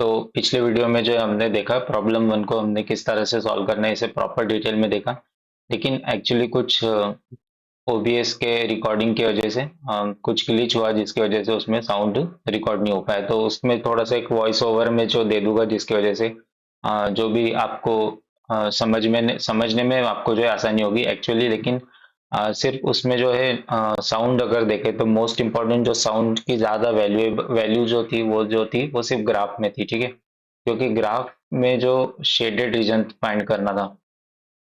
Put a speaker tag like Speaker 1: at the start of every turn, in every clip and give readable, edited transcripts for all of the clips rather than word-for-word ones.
Speaker 1: तो पिछले वीडियो में जो हमने देखा प्रॉब्लम वन को हमने किस तरह से सॉल्व करना है इसे प्रॉपर डिटेल में देखा। लेकिन एक्चुअली कुछ ओबीएस के रिकॉर्डिंग की वजह से कुछ ग्लिच हुआ जिसकी वजह से उसमें साउंड रिकॉर्ड नहीं हो पाया। तो उसमें थोड़ा सा एक वॉइस ओवर में जो दे दूंगा जिसकी वजह से जो भी आपको समझने में आपको जो है आसानी होगी एक्चुअली। लेकिन सिर्फ उसमें जो है साउंड अगर देखें तो मोस्ट इम्पोर्टेंट जो साउंड की ज़्यादा वैल्यू जो थी वो सिर्फ ग्राफ में थी, ठीक है। क्योंकि ग्राफ में जो शेडेड रीजन फाइंड करना था,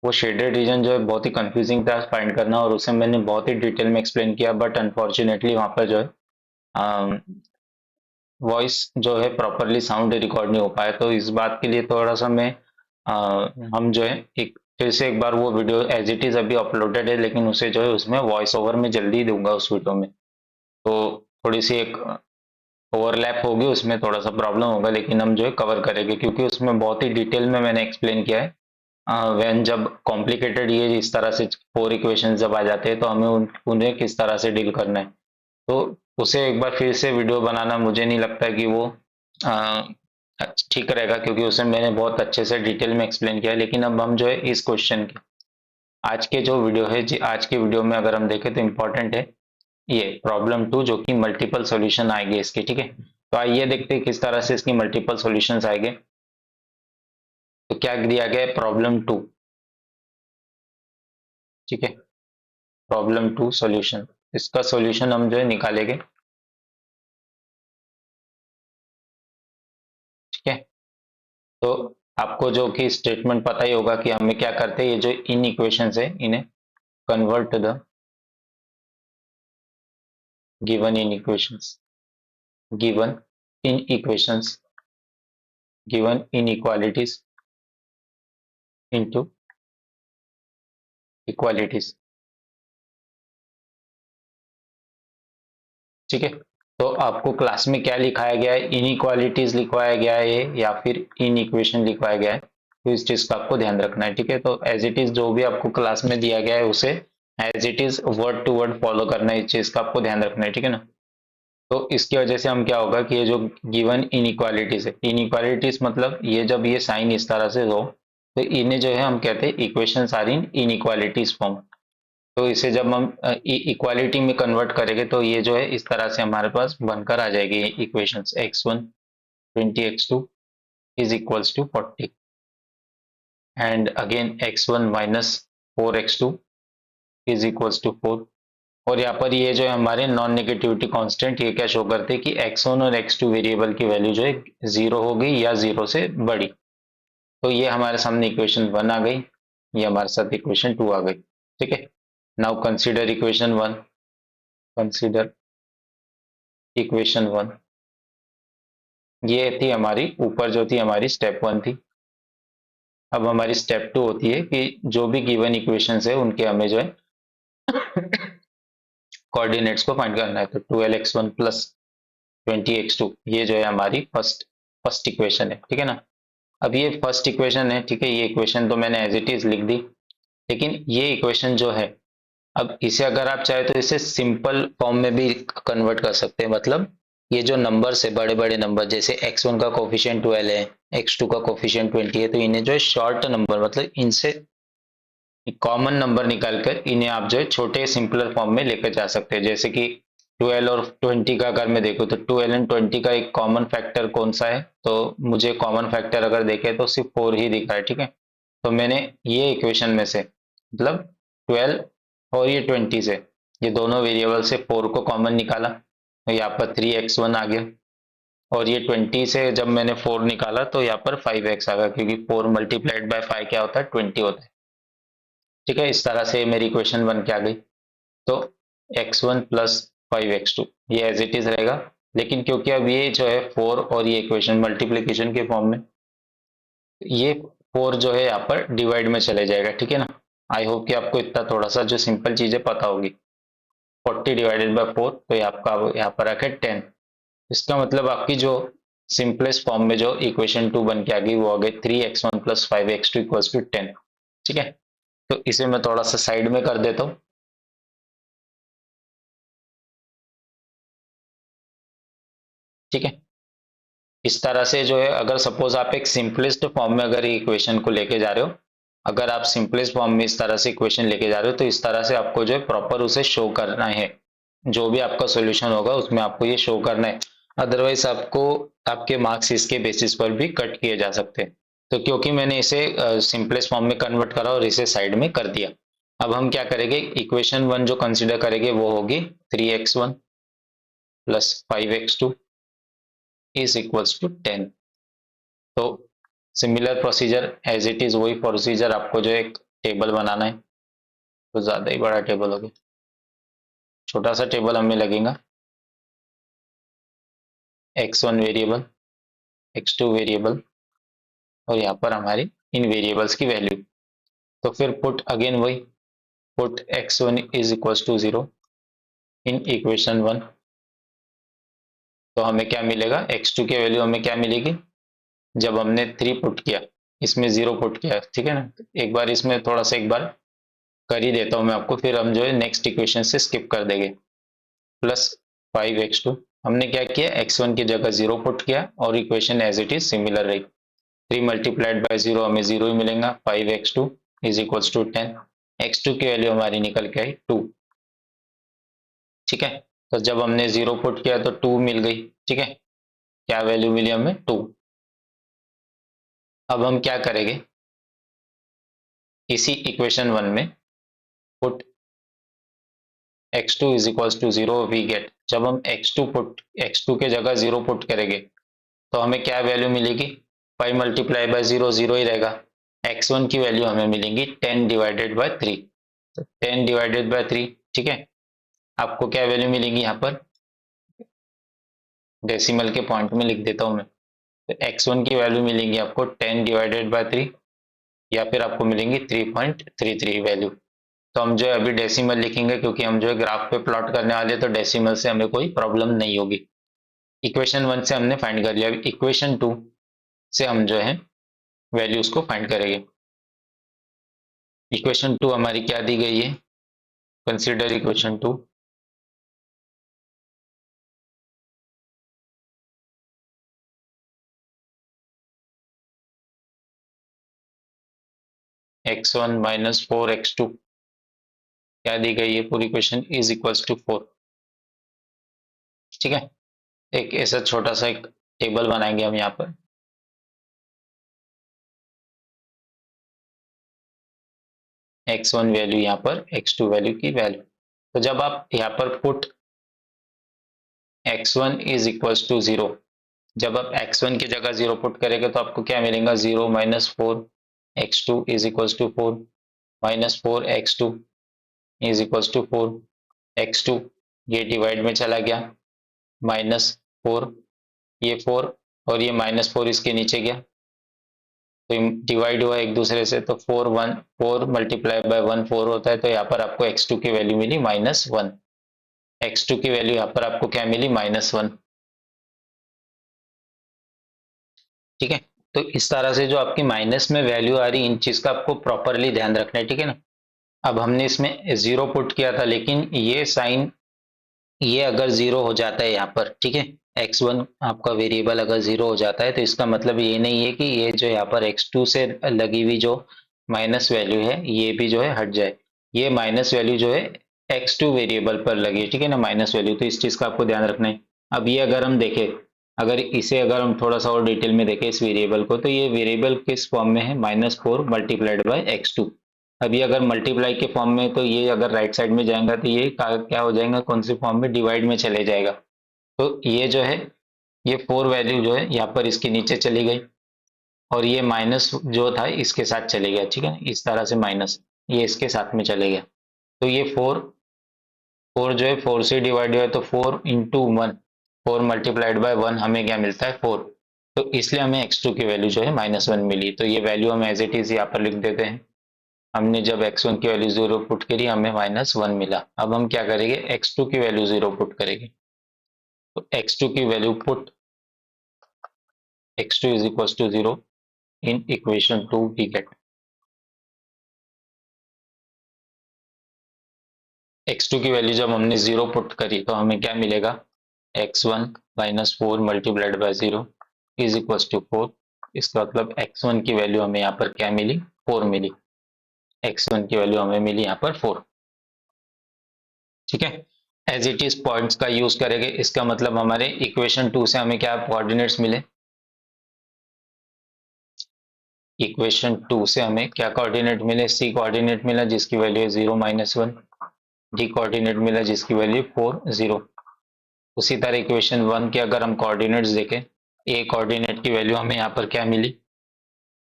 Speaker 1: वो शेडेड रीजन जो है बहुत ही कंफ्यूजिंग था फाइंड करना, और उसे मैंने बहुत ही डिटेल में एक्सप्लेन किया। बट अनफॉर्चुनेटली वहाँ पर जो है वॉइस जो है प्रॉपरली साउंड रिकॉर्ड नहीं हो पाया। तो इस बात के लिए थोड़ा सा मैं हम जो है एक फिर से एक बार वो वीडियो एज इट इज अभी अपलोडेड है, लेकिन उसे जो है उसमें वॉइस ओवर में जल्दी दूंगा उस वीडियो में। तो थोड़ी सी एक ओवरलैप होगी, उसमें थोड़ा सा प्रॉब्लम होगा, लेकिन हम जो है कवर करेंगे क्योंकि उसमें बहुत ही डिटेल में मैंने एक्सप्लेन किया है। व्हेन जब कॉम्प्लिकेटेड ये इस तरह से फोर इक्वेशन जब आ जाते हैं तो हमें उन्हें किस तरह से डील करना है। तो उसे एक बार फिर से वीडियो बनाना मुझे नहीं लगता कि वो अ, ठीक रहेगा, क्योंकि उसे मैंने बहुत अच्छे से डिटेल में एक्सप्लेन किया है। लेकिन अब हम जो है इस क्वेश्चन के आज के जो वीडियो है जी, आज के वीडियो में अगर हम देखें तो इम्पोर्टेंट है ये प्रॉब्लम टू, जो कि मल्टीपल सॉल्यूशन आएंगे इसके, ठीक है। तो आइए देखते हैं किस तरह से इसकी मल्टीपल सॉल्यूशंस आएंगे। तो क्या दिया गया है, प्रॉब्लम टू, ठीक है। प्रॉब्लम टू सॉल्यूशन, इसका सॉल्यूशन हम जो है निकालेंगे, ठीक है। तो आपको जो कि स्टेटमेंट पता ही होगा कि हमें क्या करते हैं, ये जो इन इक्वेशंस है इन्हें convert to the given inequations, given inequations, given inequalities into equalities, ठीक है। तो आपको क्लास में क्या लिखाया गया है, इनइक्वालिटीज लिखवाया गया है या फिर इन इक्वेशन लिखवाया गया है, तो इस चीज का आपको ध्यान रखना है, ठीक है। तो एज इट इज जो भी आपको क्लास में दिया गया है उसे as it is word to word follow करना है, इस चीज का आपको ध्यान रखना है, ठीक है ना। तो इसकी वजह से हम क्या होगा कि ये जो गिवन इनइक्वालिटीज है, इनइक्वालिटीज मतलब ये जब ये साइन इस तरह से हो तो इन्हें जो है हम कहते हैं equations are in inequalities form. तो इसे जब हम इक्वालिटी में कन्वर्ट करेंगे तो ये जो है इस तरह से हमारे पास बनकर आ जाएगी equations, x1 20x2 is equals to 40 and again x1 minus 4x2 is equals to 4। और यहाँ पर ये जो है हमारे नॉन नेगेटिविटी कांस्टेंट ये क्या शो करते हैं कि x1 और x2 वेरिएबल की वैल्यू जो है जीरो हो गई या जीरो से बड़ी। तो ये हमारे सामने इक्वेशन वन आ गई, ये हमारे साथ इक्वेशन टू आ गई, ठीक है। Now consider equation one, consider equation one, ये थी हमारी ऊपर जो थी हमारी स्टेप वन थी। अब हमारी स्टेप टू होती है कि जो भी गिवन इक्वेशंस है उनके हमें जो है कोऑर्डिनेट्स को फाइंड करना है। तो 12x1 प्लस 20x2 ये जो है हमारी फर्स्ट फर्स्ट इक्वेशन है, ठीक है ना। अब ये फर्स्ट इक्वेशन है, ठीक है, ये इक्वेशन तो मैंने एज इट इज लिख दी। लेकिन ये इक्वेशन जो है, अब इसे अगर आप चाहे तो इसे सिंपल फॉर्म में भी कन्वर्ट कर सकते हैं। मतलब ये जो नंबर्स है बड़े बड़े नंबर, जैसे x1 का कोफिशिएंट 12 है, x2 का कोफिशिएंट 20 है, तो इन्हें जो है शॉर्ट नंबर मतलब इनसे कॉमन नंबर निकाल कर इन्हें आप जो है छोटे सिंपलर फॉर्म में लेकर जा सकते हैं। जैसे कि 12 और 20 का अगर मैं देखूँ तो 12 एंड 20 का एक कॉमन फैक्टर कौन सा है, तो मुझे कॉमन फैक्टर अगर देखे तो सिर्फ 4 ही दिखा है, ठीक है। तो मैंने ये इक्वेशन में से मतलब 12 और ये 20 से ये दोनों वेरिएबल से 4 को कॉमन निकाला, तो यहाँ पर 3x1 आ गया। और ये 20 से जब मैंने 4 निकाला तो यहाँ पर 5x आ गया, क्योंकि 4 मल्टीप्लाइड बाय 5 क्या होता है, 20 होता है, ठीक है। इस तरह से मेरी इक्वेशन बन के आ गई। तो x1 प्लस 5x2 ये एज इट इज रहेगा। लेकिन क्योंकि अब ये जो है 4 और ये इक्वेशन मल्टीप्लीकेशन के फॉर्म में, ये 4 जो है यहाँ पर डिवाइड में चले जाएगा, ठीक है ना। आई होप कि आपको इतना थोड़ा सा जो सिंपल चीजें पता होगी। 40 डिवाइडेड बाय 4 तो ये आपका यहाँ पर आके 10। इसका मतलब आपकी जो सिंपलेस्ट फॉर्म में जो इक्वेशन टू बन के आ गई वो आ गई 3x1 plus 5x2 equals to 10, ठीक है। तो इसे मैं थोड़ा सा साइड में कर देता हूँ, ठीक है। इस तरह से जो है, अगर सपोज आप एक सिंपलेस्ट फॉर्म में अगर इक्वेशन को लेके जा रहे हो, अगर आप सिंपलेस्ट फॉर्म में इस तरह से इक्वेशन लेके जा रहे हो, तो इस तरह से आपको जो है प्रॉपर उसे शो करना है। जो भी आपका सॉल्यूशन होगा उसमें आपको ये शो करना है, अदरवाइज आपको आपके मार्क्स इसके बेसिस पर भी कट किए जा सकते हैं। तो क्योंकि मैंने इसे सिंपलेस्ट फॉर्म में कन्वर्ट करा और इसे साइड में कर दिया, अब हम क्या करेंगे, इक्वेशन वन जो कंसिडर करेंगे वो होगी 3x1 plus 5x2 is equals to 10। तो similar procedure as it is, वही प्रोसीजर आपको जो एक टेबल बनाना है, तो ज्यादा ही बड़ा टेबल हो गया, छोटा सा टेबल हमें लगेगा। x1 वेरिएबल, x2 वेरिएबल, और यहाँ पर हमारी इन वेरिएबल्स की वैल्यू। तो फिर पुट अगेन वही, put x1 is equals to 0 in equation one. तो हमें क्या मिलेगा, x2 की वैल्यू हमें क्या मिलेगी, जब हमने 3 पुट किया, इसमें 0 पुट किया, ठीक है ना। एक बार इसमें थोड़ा सा एक बार कर ही देता हूँ मैं आपको, फिर हम जो है नेक्स्ट इक्वेशन से स्किप कर देंगे। प्लस 5x2, हमने क्या किया, x1 की जगह 0 पुट किया और equation as it is similar रही। 3 मल्टीप्लाइड बाय 0 हमें 0 ही मिलेगा। 5x2 is equals to 10, x2 की वैल्यू हमारी निकल के आई 2, ठीक है। तो जब हमने 0 पुट किया तो 2 मिल गई, ठीक है। क्या वैल्यू मिली हमें, 2। अब हम क्या करेंगे, इसी इक्वेशन वन में put x2 is equals to 0 we get, जब हम x2 के जगह 0 पुट करेंगे तो हमें क्या वैल्यू मिलेगी, 5 मल्टीप्लाई बाय 0 0 ही रहेगा। x1 की वैल्यू हमें मिलेंगी 10 डिवाइडेड बाय 3, तो 10 डिवाइडेड बाय 3, ठीक है। आपको क्या वैल्यू मिलेगी, यहाँ पर डेसिमल के पॉइंट में लिख देता हूं मैं। तो x1 की वैल्यू मिलेंगी आपको 10 डिवाइडेड बाय 3, या फिर आपको मिलेंगी 3.33 वैल्यू। तो हम जो है अभी डेसिमल लिखेंगे, क्योंकि हम जो है ग्राफ पे प्लॉट करने वाले हैं, तो डेसिमल से हमें कोई प्रॉब्लम नहीं होगी। इक्वेशन वन से हमने फाइंड कर लिया, इक्वेशन टू से हम जो है वैल्यूज को फाइंड करेंगे। इक्वेशन टू हमारी क्या दी गई है, consider equation two. x1 minus 4x2 क्या दी गई है, पूरी इक्वेशन इज इक्वल्स टू 4, ठीक है। एक ऐसा छोटा सा एक टेबल बनाएंगे हम यहाँ पर, x1 वैल्यू यहाँ पर, x2 वैल्यू की वैल्यू। तो जब आप यहाँ पर put x1 is equals to 0, जब आप x1 की जगह 0 पुट करेंगे तो आपको क्या मिलेगा, 0 minus 4x2 is equals to 4, minus 4x2 is equals to 4x2, ये डिवाइड में चला गया, माइनस 4, ये 4 और ये माइनस 4 इसके नीचे गया, तो डिवाइड हुआ एक दूसरे से, तो 4 मल्टीप्लाई बाय 1 4 होता है। तो यहाँ पर आपको x2 की वैल्यू मिली -1, x2 की वैल्यू यहाँ पर आपको क्या मिली, -1, ठीक है। तो इस तरह से जो आपकी माइनस में वैल्यू आ रही, इन चीज का आपको प्रॉपरली ध्यान रखना है, ठीक है ना। अब हमने इसमें 0 पुट किया था, लेकिन ये साइन, ये अगर 0 हो जाता है यहाँ पर, ठीक है, x1 आपका वेरिएबल अगर 0 हो जाता है, तो इसका मतलब ये नहीं है कि ये जो यहाँ पर x2 से लगी हुई जो माइनस वैल्यू है ये भी जो है हट जाए। ये माइनस वैल्यू जो है x2 वेरिएबल पर लगी है, ठीक है ना, माइनस वैल्यू, तो इस चीज का आपको ध्यान रखना है। अब ये अगर हम देखें, अगर इसे अगर हम थोड़ा सा और डिटेल में देखें इस वेरिएबल को, तो ये वेरिएबल किस फॉर्म में है, -4 मल्टीप्लाइड बाय x2। अभी अगर मल्टीप्लाई के फॉर्म में, तो ये अगर राइट साइड में जाएगा तो ये क्या हो जाएगा, कौन सी फॉर्म में, डिवाइड में चले जाएगा। तो ये जो है, ये 4 वैल्यू जो है यहाँ पर इसके नीचे चली गई, और ये माइनस जो था इसके साथ चले गया, ठीक है, इस तरह से माइनस ये इसके साथ में चले गया। तो ये 4 जो है 4 से डिवाइड हुआ है, तो 4 इंटू 1, 4 मल्टीप्लाइड बाय 1 हमें क्या मिलता है, 4। तो इसलिए हमें x2 की वैल्यू जो है -1 मिली। तो ये वैल्यू हम एज इट इज यहाँ पर लिख देते हैं। हमने जब x1 की वैल्यू 0 पुट करी, हमें -1 मिला। अब हम क्या करेंगे, x2 की वैल्यू 0 पुट करेंगे। तो x2 की value put x2 is equal to 0 in equation 2 we get, x2 की वैल्यू जब हमने 0 पुट करी तो हमें क्या मिलेगा, x1 -4 multiplied by 0 is equal to 4। इसका मतलब x1 की वैल्यू हमें यहाँ पर क्या मिली, 4 मिली। x1 की वैल्यू हमें मिली यहाँ पर 4। ठीक है, एज इट इज पॉइंट्स का यूज करेंगे, इसका मतलब हमारे इक्वेशन 2 से हमें क्या कोऑर्डिनेट्स मिले, इक्वेशन 2 से हमें क्या कोऑर्डिनेट मिले, सी कोऑर्डिनेट मिला जिसकी वैल्यू है 0 -1, डी कोऑर्डिनेट मिला जिसकी वैल्यू 4 0। उसी तरह इक्वेशन 1 के अगर हम कोऑर्डिनेट्स देखें, ए कोऑर्डिनेट की वैल्यू हमें यहाँ पर क्या मिली,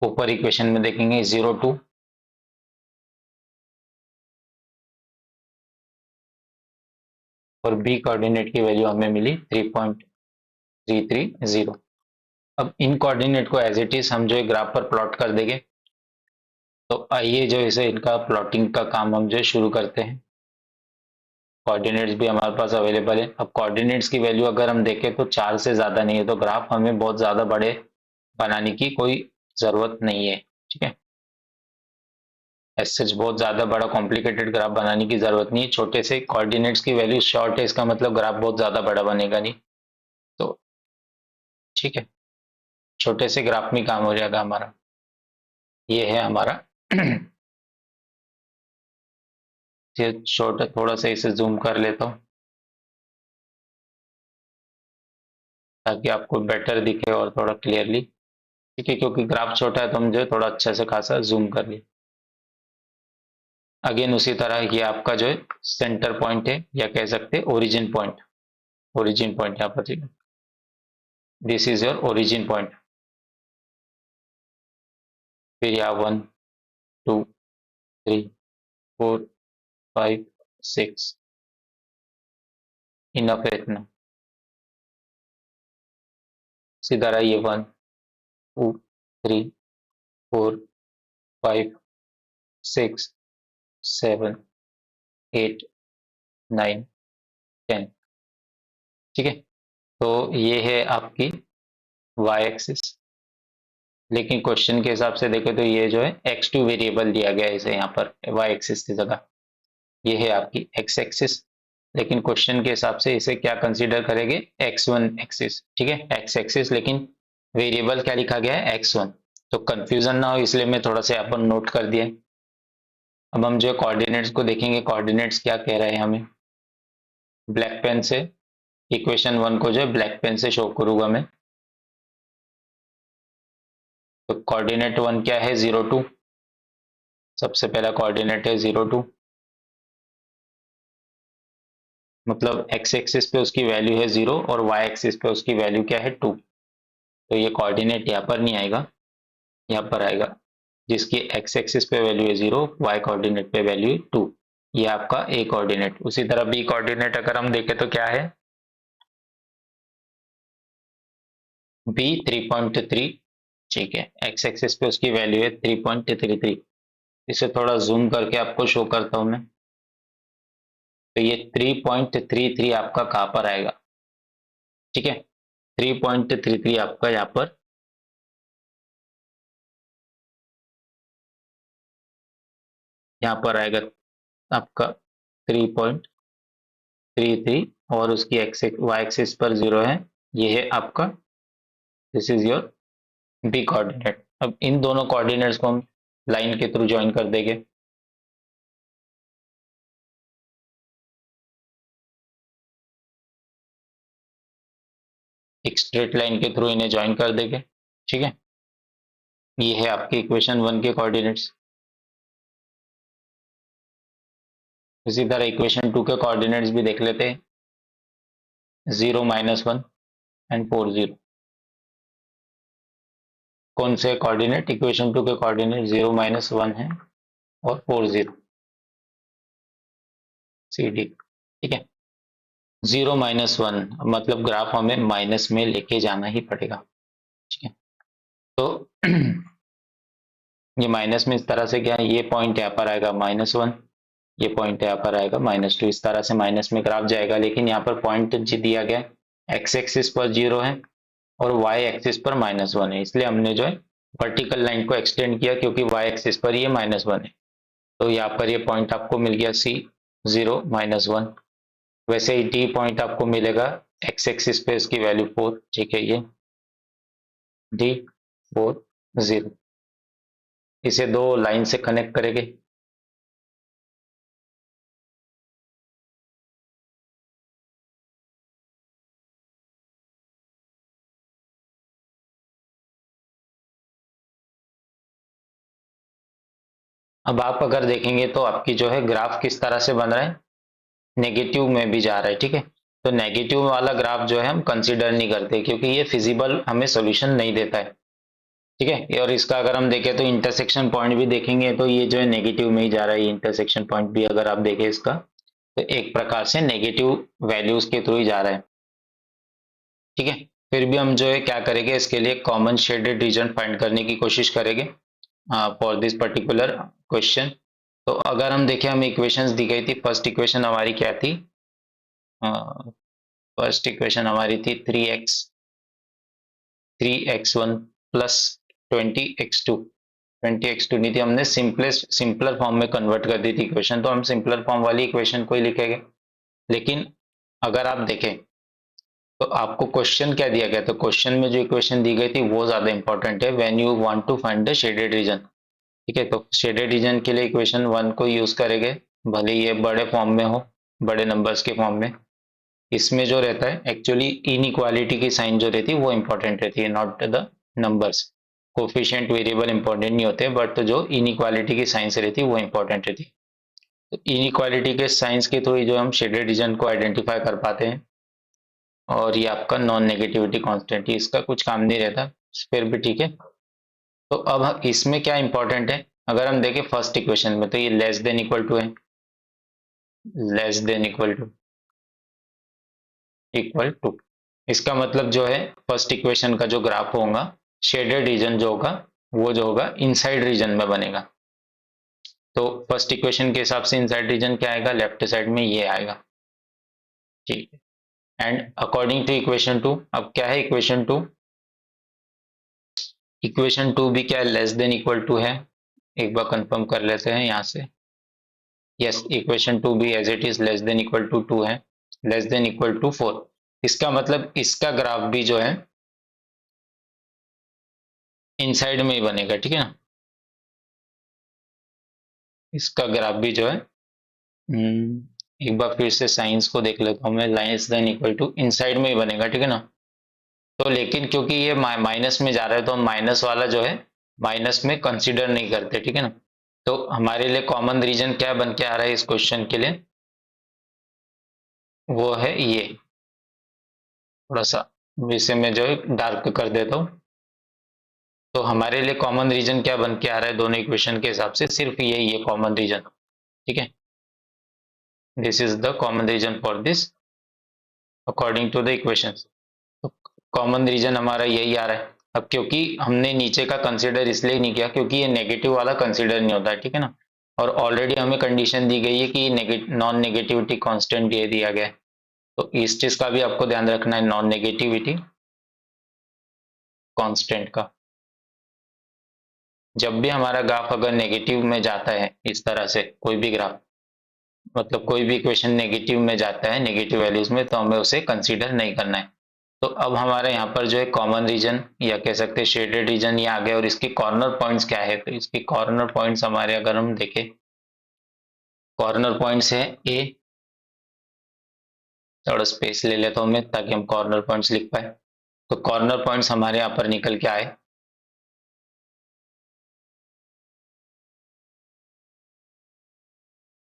Speaker 1: ऊपर इक्वेशन में देखेंगे 0 2, और बी कोऑर्डिनेट की वैल्यू हमें मिली 3.330। अब इन कोऑर्डिनेट को एज इट इज हम जो है ग्राफ पर प्लॉट कर देंगे। तो आइए जो इसे इनका प्लॉटिंग का काम हम जो है शुरू करते हैं। कोऑर्डिनेट्स भी हमारे पास अवेलेबल है। अब कोऑर्डिनेट्स की वैल्यू अगर हम देखें तो 4 से ज्यादा नहीं है, तो ग्राफ हमें बहुत ज्यादा बड़े बनाने की कोई जरूरत नहीं है। ठीक है, सच बहुत ज्यादा बड़ा कॉम्प्लिकेटेड ग्राफ बनाने की जरूरत नहीं है। छोटे से कोऑर्डिनेट्स की वैल्यू शॉर्ट है, इसका मतलब ग्राफ बहुत ज्यादा बड़ा बनेगा नहीं। तो ठीक है, छोटे से ग्राफ में काम हो जाएगा हमारा। ये है हमारा ये छोटा, थोड़ा सा इसे जूम कर लेता हूँ ताकि आपको बेटर दिखे और थोड़ा क्लियरली। ठीक है, क्योंकि ग्राफ छोटा है तो हम जो है थोड़ा अच्छा से खासा जूम कर लिए। अगेन उसी तरह ये आपका जो है सेंटर पॉइंट है, या कह सकते हैं ओरिजिन पॉइंट। ओरिजिन पॉइंट यहाँ पर, ठीक है, this is your origin point. फिर यहाँ 1 2 3 4 5 6, इनफ है इतना। सीधा रहा ये 1 2 3 4 5 6 7 8 9 10। ठीक है, तो ये है आपकी वाई एक्सिस। लेकिन क्वेश्चन के हिसाब से देखें तो ये जो है x2 वेरिएबल दिया गया है इसे यहाँ पर वाई एक्सिस की जगह। ये है आपकी x एक्सिस, लेकिन क्वेश्चन के हिसाब से इसे क्या कंसीडर करेंगे, x1 एक्सिस। ठीक है, x एक्सिस, लेकिन वेरिएबल क्या लिखा गया है, x1। तो कंफ्यूजन ना हो इसलिए मैं थोड़ा सा यहाँ पर नोट कर दिया है। अब हम जो कोऑर्डिनेट्स को देखेंगे, कोऑर्डिनेट्स क्या कह रहे हैं हमें। ब्लैक पेन से इक्वेशन 1 को जो है ब्लैक पेन से शो करूंगा मैं। तो कोऑर्डिनेट 1 क्या है, 0 2। सबसे पहला कोऑर्डिनेट है 0 2, मतलब x एक्सिस पे उसकी वैल्यू है 0 और y एक्सिस पे उसकी वैल्यू क्या है, 2। तो ये कोऑर्डिनेट यहाँ पर नहीं आएगा, यहाँ पर आएगा, जिसकी x एक्सिस पे वैल्यू है 0, y कोऑर्डिनेट पे वैल्यू है 2। ये आपका a कोऑर्डिनेट। उसी तरह b कोऑर्डिनेट अगर हम देखें तो क्या है, b 3.3। ठीक है, x एक्सिस पे उसकी वैल्यू है 3.33। इसे थोड़ा जूम करके आपको शो करता हूं मैं। तो ये 3.33 आपका कहाँ पर आएगा, ठीक है, 3.33 आपका यहाँ पर, यहाँ पर आएगा आपका 3.33, और उसकी एक्स वाई एक्सिस पर 0 है। ये है आपका, this is your B coordinate. अब इन दोनों कोऑर्डिनेट्स को हम लाइन के थ्रू ज्वाइन कर देंगे। एक स्ट्रेट लाइन के थ्रू इन्हें ज्वाइन कर देंगे। ठीक है, ये है आपके इक्वेशन 1 के कोऑर्डिनेट्स। इसी तरह इक्वेशन 2 के कोऑर्डिनेट्स भी देख लेते हैं, 0 -1 एंड 4 0। कौन से कोऑर्डिनेट, इक्वेशन 2 के कोऑर्डिनेट 0 -1 है और 4 0, सी डी। ठीक है, 0 -1 मतलब ग्राफ हमें माइनस में लेके जाना ही पड़ेगा। ठीक है, तो ये माइनस में इस तरह से क्या है, ये पॉइंट यहाँ पर आएगा -1, ये पॉइंट यहाँ पर आएगा -2। इस तरह से माइनस में ग्राफ जाएगा, लेकिन यहाँ पर पॉइंट जी दिया गया है, एक्स एक्सिस पर 0 है और वाई एक्सिस पर -1 है, इसलिए हमने जो है वर्टिकल लाइन को एक्सटेंड किया, क्योंकि वाई एक्सिस पर ये -1 है। तो यहाँ पर ये पॉइंट आपको मिल गया सी 0 -1। वैसे ही डी पॉइंट आपको मिलेगा एक्स एक्सिस पे इसकी वैल्यू 4। ठीक है, ये 340, इसे दो लाइन से कनेक्ट करेंगे। अब आप अगर देखेंगे तो आपकी जो है ग्राफ किस तरह से बन रहा है, नेगेटिव में भी जा रहा है, ठीक है। तो नेगेटिव वाला ग्राफ जो है हम कंसीडर नहीं करते क्योंकि ये फिजिबल हमें सॉल्यूशन नहीं देता है, ठीक है। और इसका अगर हम देखें तो इंटरसेक्शन पॉइंट भी देखेंगे तो ये जो है नेगेटिव में ही जा रहा है, इंटरसेक्शन पॉइंट भी अगर आप देखें इसका तो एक प्रकार से नेगेटिव वैल्यूज के थ्रू ही जा रहा है, ठीक है। फिर भी हम जो है क्या करेंगे, इसके लिए कॉमन शेडेड रीजन फाइंड करने की कोशिश करेंगे फॉर दिस पर्टिकुलर क्वेश्चन। तो अगर हम देखें, हमें इक्वेशंस दी गई थी, फर्स्ट इक्वेशन हमारी क्या थी, फर्स्ट इक्वेशन हमारी थी 3x1 प्लस 20x2, 20x2 नहीं थी, हमने सिंपलर फॉर्म में कन्वर्ट कर दी थी इक्वेशन, तो हम सिंपलर फॉर्म वाली इक्वेशन को ही लिखेंगे। लेकिन अगर आप देखें तो आपको क्वेश्चन क्या दिया गया, तो क्वेश्चन में जो इक्वेशन दी गई थी वो ज्यादा इंपॉर्टेंट है, when you want to find the shaded region, ठीक है। तो शेडेड रीजन के लिए इक्वेशन 1 को यूज करेंगे, भले ये बड़े फॉर्म में हो, बड़े नंबर्स के फॉर्म में। इसमें जो रहता है एक्चुअली इनइक्वालिटी की साइन जो रहती है वो इंपॉर्टेंट रहती है, not the numbers. Coefficient variable important नहीं होते, बट जो इनइक्वालिटी की साइंस रहती है वो इंपॉर्टेंट रहती है। तो इनइक्वालिटी के साइंस के थ्रू जो हम शेडेड रीजन को आइडेंटिफाई कर पाते हैं, और ये आपका नॉन नेगेटिविटी कांस्टेंट ही, इसका कुछ काम नहीं रहता, फिर भी ठीक है। तो अब इसमें क्या इंपॉर्टेंट है, अगर हम देखें फर्स्ट इक्वेशन में तो ये लेस देन इक्वल टू है, लेस देन इक्वल टू, इसका मतलब जो है फर्स्ट इक्वेशन का जो ग्राफ होगा, शेडेड रीजन जो होगा वो जो होगा इनसाइड रीजन में बनेगा। तो फर्स्ट इक्वेशन के हिसाब से इनसाइड रीजन क्या आएगा, लेफ्ट साइड में ये आएगा, ठीक है। And according to equation two, अब क्या है इक्वेशन टू, इक्वेशन टू भी क्या है, लेस देन इक्वल टू है। एक बार कंफर्म कर लेते हैं यहाँ से, यस, इक्वेशन टू भी as it is less than equal to 2 है, लेस देन इक्वल टू 4। इसका मतलब इसका ग्राफ भी जो है इनसाइड में ही बनेगा, ठीक है ना। इसका ग्राफ भी जो है, एक बार फिर से साइंस को देख लेता हूँ मैं, less than equal to inside में ही बनेगा, ठीक है ना। तो लेकिन क्योंकि ये माइनस में जा रहा है तो हम माइनस वाला जो है माइनस में कंसीडर नहीं करते, ठीक है ना। तो हमारे लिए कॉमन रीजन क्या बन के आ रहा है इस क्वेश्चन के लिए, वो है ये, थोड़ा सा इसे मैं जो है डार्क कर देता हूँ। तो हमारे लिए कॉमन रीजन क्या बन के आ रहा है दोनों इक्वेशन के हिसाब से, सिर्फ यही है कॉमन रीजन, ठीक है। This is the common region for this according to the equation. तो कॉमन रीजन हमारा यही आ रहा है। अब क्योंकि हमने नीचे का कंसीडर इसलिए नहीं किया क्योंकि ये नेगेटिव वाला कंसीडर नहीं होता है, ठीक है ना। और ऑलरेडी हमें कंडीशन दी गई है कि नॉन नेगेटिविटी कांस्टेंट ये दिया गया है, तो इस चीज का भी आपको ध्यान रखना है, नॉन नेगेटिविटी कांस्टेंट का। जब भी हमारा ग्राफ अगर नेगेटिव में जाता है इस तरह से, कोई भी ग्राफ मतलब कोई भी इक्वेशन नेगेटिव में जाता है, नेगेटिव वैल्यूज में, तो हमें उसे कंसीडर नहीं करना है। तो अब हमारे यहाँ पर जो है कॉमन रीजन या कह सकते हैं शेडेड रीजन ये आ गया, और इसके कॉर्नर पॉइंट्स क्या है, तो इसके कॉर्नर पॉइंट्स हमारे अगर हम देखें, कॉर्नर पॉइंट्स है ए, थोड़ा स्पेस ले लेता हूँ मैं ताकि हम कॉर्नर पॉइंट्स लिख पाए। तो कॉर्नर पॉइंट्स हमारे यहाँ पर निकल के आए,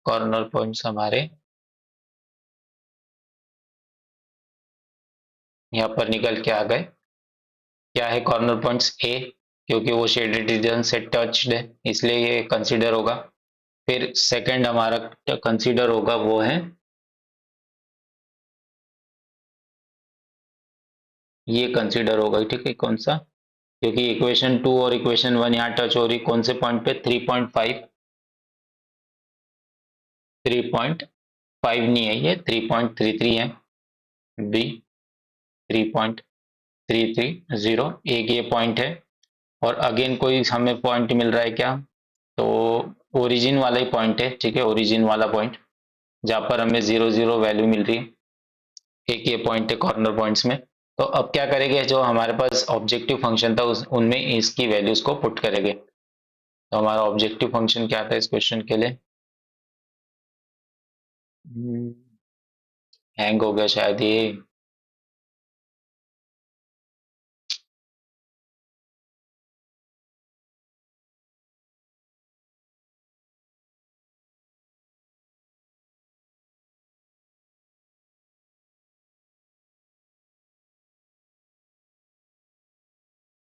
Speaker 1: कॉर्नर पॉइंट्स हमारे यहाँ पर निकल के आ गए। क्या है कॉर्नर पॉइंट्स, ए, क्योंकि वो शेडेड रीजन से टच्ड है इसलिए ये कंसीडर होगा। फिर सेकंड हमारा कंसीडर होगा वो है ये कंसीडर होगा, ठीक है, कौन सा, क्योंकि इक्वेशन टू और इक्वेशन वन यहाँ टच हो रही, कौन से पॉइंट पे, 3.5, 3.5 नहीं है, ये 3.33 है, बी 3.330, एक ये पॉइंट है। और अगेन कोई हमें पॉइंट मिल रहा है क्या, तो ओरिजिन वाला ही पॉइंट है, ठीक है, ओरिजिन वाला पॉइंट जहां पर हमें 0 0 वैल्यू मिल रही है, एक ये पॉइंट है कॉर्नर पॉइंट्स में। तो अब क्या करेंगे, जो हमारे पास ऑब्जेक्टिव फंक्शन था उस उनमें इसकी वैल्यूज को पुट करेंगे। तो हमारा ऑब्जेक्टिव फंक्शन क्या था इस क्वेश्चन के लिए? हैंग हो गया शायद ये।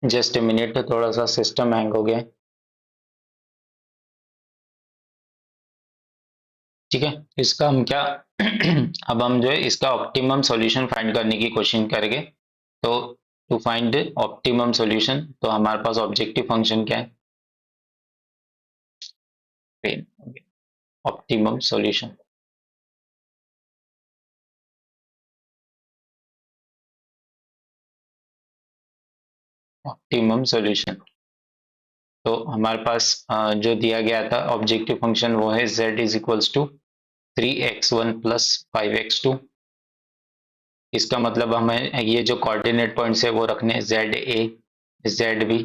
Speaker 1: जस्ट ए मिनट, थोड़ा सा सिस्टम हैंग हो गया। ठीक है, इसका हम क्या अब हम जो है इसका ऑप्टिमम सॉल्यूशन फाइंड करने की कोशिश करेंगे। तो टू फाइंड ऑप्टिमम सॉल्यूशन, तो हमारे पास ऑब्जेक्टिव फंक्शन क्या है? Optimum solution. ऑप्टिमम सॉल्यूशन, तो हमारे पास जो दिया गया था ऑब्जेक्टिव फंक्शन वो है z is equals to 3x1 plus 5x2। इसका मतलब हमें ये जो कोऑर्डिनेट पॉइंट्स है वो रखने हैं Z A, Z B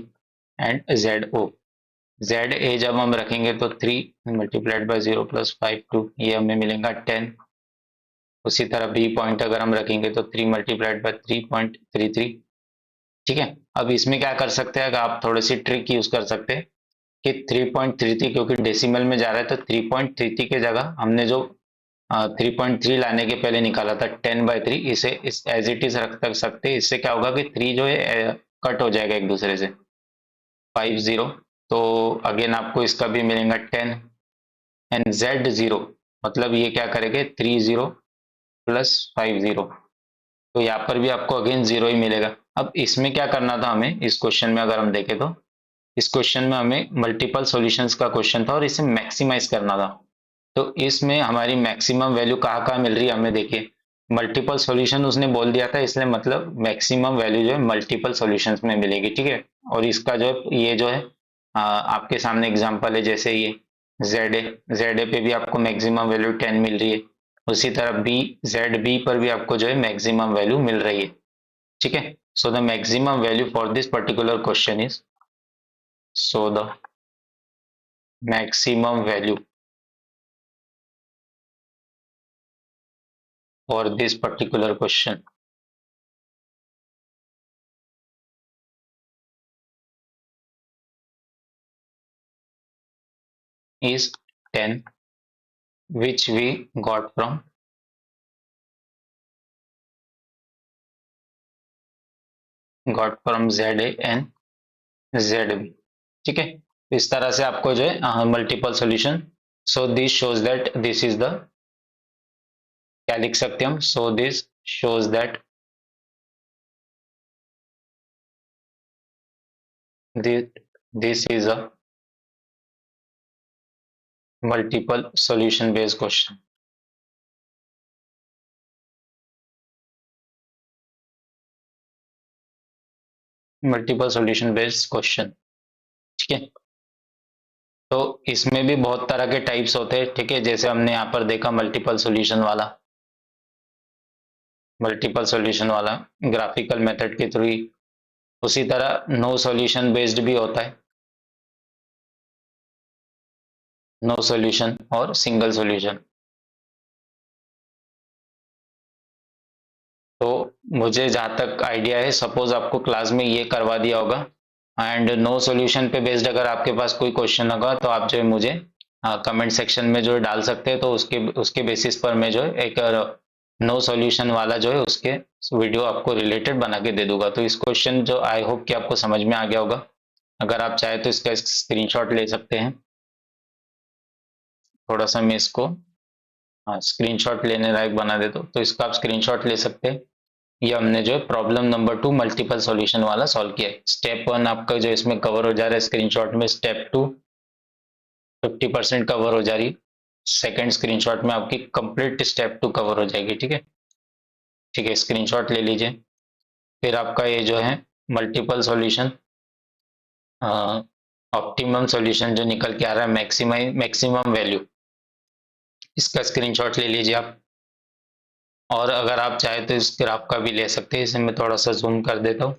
Speaker 1: and Z O. Z A जब हम रखेंगे तो 3 × 0 + 5 2, ये हमें मिलेगा 10। उसी तरह बी पॉइंट अगर हम रखेंगे तो 3 × 3.33। ठीक है, अब इसमें क्या कर सकते हैं, अगर आप थोड़ी सी ट्रिक यूज कर सकते हैं कि 3.33 क्योंकि डेसिमल में जा रहा है तो 3.33 के जगह हमने जो 3.3 लाने के पहले निकाला था 10/3, इसे इस एज इट इज रख तक सकते हैं। इससे क्या होगा कि 3 जो है कट हो जाएगा एक दूसरे से, 50। तो अगेन आपको इसका भी मिलेगा 10 एंड Z0, मतलब ये क्या करेंगे 30 प्लस 50। तो यहाँ पर भी आपको अगेन जीरो ही मिलेगा। अब इसमें क्या करना था हमें, इस क्वेश्चन में अगर हम देखें तो इस क्वेश्चन में हमें मल्टीपल सॉल्यूशंस का क्वेश्चन था और इसे मैक्सिमाइज करना था। तो इसमें हमारी मैक्सिमम वैल्यू कहाँ कहाँ मिल रही है हमें देखिए। मल्टीपल सॉल्यूशन उसने बोल दिया था, इसलिए मतलब मैक्सिमम वैल्यू जो है मल्टीपल सॉल्यूशंस में मिलेगी। ठीक है, और इसका जो है ये जो है आपके सामने एग्जांपल है, जैसे ये जेड ए पे भी आपको मैक्सिमम वैल्यू 10 मिल रही है। उसी तरह बी, जेड बी पर भी आपको जो है मैक्सिमम वैल्यू मिल रही है। ठीक है, so the maximum value for this particular question is, so the maximum value for this particular question is 10, which we got from ZA and ZB। ठीक है, इस तरह से आपको जो है multiple solution. So this shows that this is the, क्या लिख सकते हैं हम, so this shows that this is a multiple solution based question. Multiple solution based question. ठीक है, तो इसमें भी बहुत तरह के टाइप्स होते हैं। ठीक है, जैसे हमने यहाँ पर देखा मल्टीपल सॉल्यूशन वाला ग्राफिकल मेथड के थ्रू ही। उसी तरह नो सॉल्यूशन बेस्ड भी होता है, नो सॉल्यूशन और सिंगल सॉल्यूशन। तो मुझे जहां तक आइडिया है, सपोज आपको क्लास में ये करवा दिया होगा एंड नो सॉल्यूशन पे बेस्ड अगर आपके पास कोई क्वेश्चन होगा तो आप जो है मुझे कमेंट सेक्शन में जो है डाल सकते हैं। तो उसके उसके बेसिस पर मैं जो है एक नो सॉल्यूशन वाला जो है उसके वीडियो आपको रिलेटेड बना के दे दूंगा। तो इस क्वेश्चन जो आई होप कि आपको समझ में आ गया होगा। अगर आप चाहे तो इसका स्क्रीनशॉट ले सकते हैं। थोड़ा सा मैं इसको स्क्रीनशॉट लेने लायक बना देता हूँ, तो इसका आप स्क्रीनशॉट ले सकते हैं। ये हमने जो है प्रॉब्लम नंबर 2 मल्टीपल सॉल्यूशन वाला सॉल्व किया है। स्टेप 1 आपका जो इसमें कवर हो जा रहा है स्क्रीनशॉट में, स्टेप 2 50% कवर हो जा रही है, सेकेंड स्क्रीनशॉट में आपकी कंप्लीट स्टेप 2 कवर हो जाएगी। ठीक है, ठीक है, स्क्रीनशॉट ले लीजिए। फिर आपका ये जो है मल्टीपल सॉल्यूशन ऑप्टिमम सॉल्यूशन जो निकल के आ रहा है मैक्सिमम वैल्यू, इसका स्क्रीनशॉट ले लीजिए आप। और अगर आप चाहे तो इस ग्राफ का भी ले सकते हैं, इसे मैं थोड़ा सा जूम कर देता हूँ।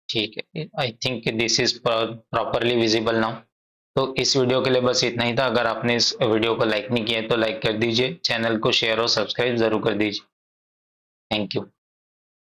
Speaker 1: ठीक है, I think this is properly visible now. तो इस वीडियो के लिए बस इतना ही था। अगर आपने इस वीडियो को लाइक नहीं किया है तो लाइक कर दीजिए, चैनल को शेयर और सब्सक्राइब जरूर कर दीजिए। Thank you.